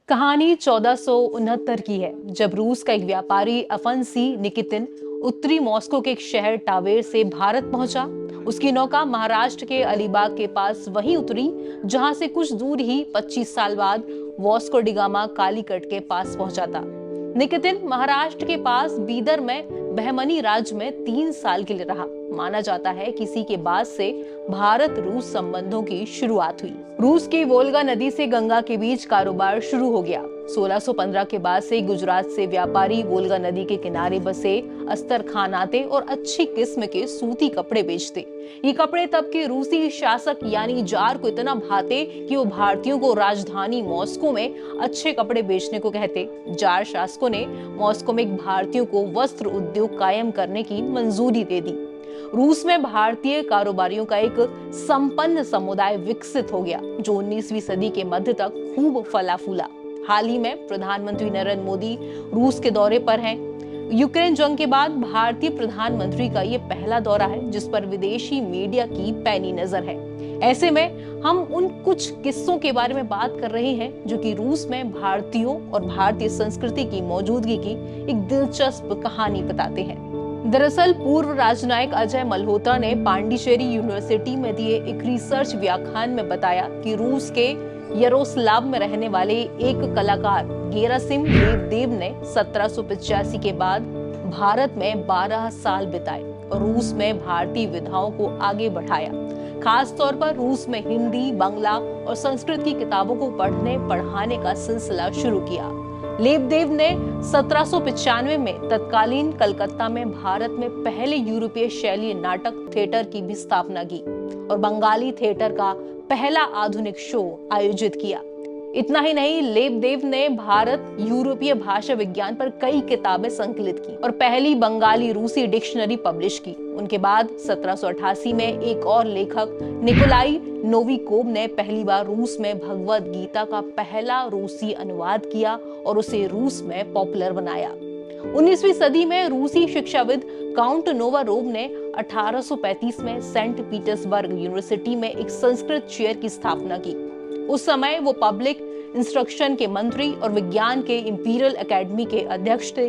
कहानी 1469 की है, जब रूस का एक व्यापारी अफन्सी निकितिन उत्तरी मॉस्को के एक शहर टावेर से भारत पहुंचा। उसकी नौका महाराष्ट्र के अलीबाग के पास वहीं उतरी, जहां से कुछ दूर ही 25 साल बाद वास्को डी गामा कालीकट के पास पहुंचा था। निकितिन महाराष्ट्र के पास बीदर में बहमनी राज्य में 3 साल के लिए रहा। माना जाता है कि इसी के बाद से भारत रूस संबंधों की शुरुआत हुई। रूस की वोल्गा नदी से गंगा के बीच कारोबार शुरू हो गया। 1615 के बाद से गुजरात से व्यापारी वोल्गा नदी के किनारे बसे अस्तर खान आते और अच्छी किस्म के सूती कपड़े बेचते। ये कपड़े तब के रूसी शासक यानी जार को इतना भाते कि वो भारतीयों को राजधानी मॉस्को में अच्छे कपड़े बेचने को कहते। जार शासकों ने मॉस्को में भारतीयों को वस्त्र उद्योग कायम करने की मंजूरी दे दी। रूस में भारतीय कारोबारियों का एक संपन्न समुदाय विकसित हो गया, जो 19वीं सदी के मध्य तक खूब फला फूला। हाल ही में प्रधानमंत्री नरेंद्र मोदी रूस के दौरे पर हैं। यूक्रेन जंग के बाद भारतीय प्रधानमंत्री का ये पहला दौरा है जिस पर विदेशी मीडिया की पैनी नजर है। ऐसे में हम उन कुछ किस्सों के बारे में बात कर रहे हैं जो कि रूस में भारतीयों और भारतीय संस्कृति की मौजूदगी की एक दिलचस्प कहानी बताते हैं। दरअसल पूर्व राजनयिक अजय मल्होत्रा ने पांडिचेरी यूनिवर्सिटी में दिए एक रिसर्च व्याख्यान में बताया कि रूस के यरोस्लाव में रहने वाले एक कलाकार गेरासिम लेवदेव ने 1785 के बाद भारत में 12 साल बिताए और रूस में भारतीय विधाओं को आगे बढ़ाया। खास तौर पर रूस में हिंदी, बांग्ला और संस्कृत की किताबों को पढ़ने पढ़ाने का सिलसिला शुरू किया। लेवदेव ने 1795 में तत्कालीन कलकत्ता में भारत में पहले यूरोपीय शैली नाटक थिएटर की भी स्थापना की और बंगाली थिएटर का पहला आधुनिक शो आयोजित किया। इतना ही नहीं, लेवदेव ने भारत यूरोपीय भाषा विज्ञान पर कई किताबें संकलित की और पहली बंगाली रूसी डिक्शनरी पब्लिश की। उनके बाद 1788 में एक और लेखक निकोलाई नोविकोव ने पहली बार रूस में भगवद गीता का पहला रूसी अनुवाद किया और उसे रूस में पॉपुलर बनाया। 19वीं सदी में रूसी शिक्षाविद काउंट नोवारोव ने 1835 में सेंट पीटर्सबर्ग यूनिवर्सिटी में एक संस्कृत चेयर की स्थापना की। उस समय वो पब्लिक इंस्ट्रक्शन के मंत्री और विज्ञान के इंपीरियल एकेडमी के अध्यक्ष थे।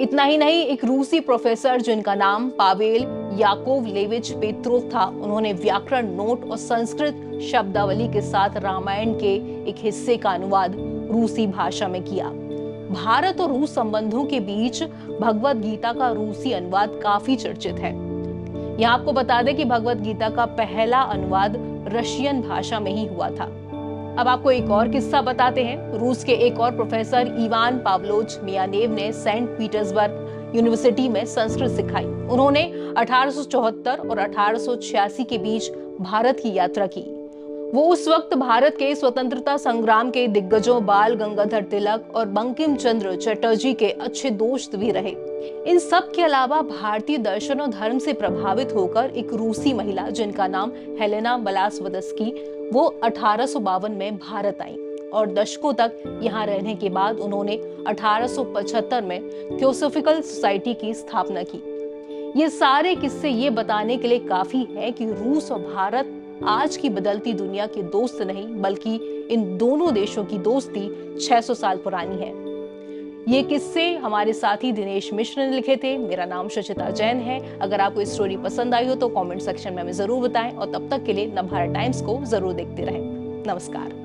इतना ही नहीं, एक रूसी प्रोफेसर जिनका नाम पावेल याकोवलेविच पेत्रोव था, उन्होंने व्याकरण नोट और संस्कृत शब्दावली के साथ रामायण के एक हिस्से का अनुवाद रूसी भाषा में किया। भारत और रूस संबंधों के बीच भगवद गीता का रूसी अनुवाद काफी चर्चित है। यहाँ आपको बता दें कि भगवद गीता का पहला अनुवाद रशियन भाषा में ही हुआ था। अब आपको एक और किस्सा बताते हैं। रूस के एक और प्रोफेसर इवान पावलोच मियानेव ने सेंट पीटर्सबर्ग यूनिवर्सिटी में संस्कृत सिखाई। उन्होंने 1874 और 1886 के बीच भारत की यात्रा की। वो उस वक्त भारत के स्वतंत्रता संग्राम के दिग्गजों बाल गंगाधर तिलक और बंकिम चंद्र चटर्जी के अच्छे दोस्त भी रहे। इन सब के अलावा भारतीय दर्शन और धर्म से प्रभावित होकर एक रूसी महिला जिनका नाम हेलेना बलासवदस्की, वो 1852 में भारत आई और दशकों तक यहाँ रहने के बाद उन्होंने 1875 में थियोसॉफिकल सोसाइटी की स्थापना की। ये सारे किस्से ये बताने के लिए काफी है कि रूस और भारत आज की बदलती दुनिया के दोस्त नहीं, बल्कि इन दोनों देशों की दोस्ती 600 साल पुरानी है। ये किस्से हमारे साथी दिनेश मिश्र ने लिखे थे। मेरा नाम शचिता जैन है। अगर आपको इस स्टोरी पसंद आई हो तो कमेंट सेक्शन में हमें जरूर बताएं और तब तक के लिए नवभारत टाइम्स को जरूर देखते रहें। नमस्कार।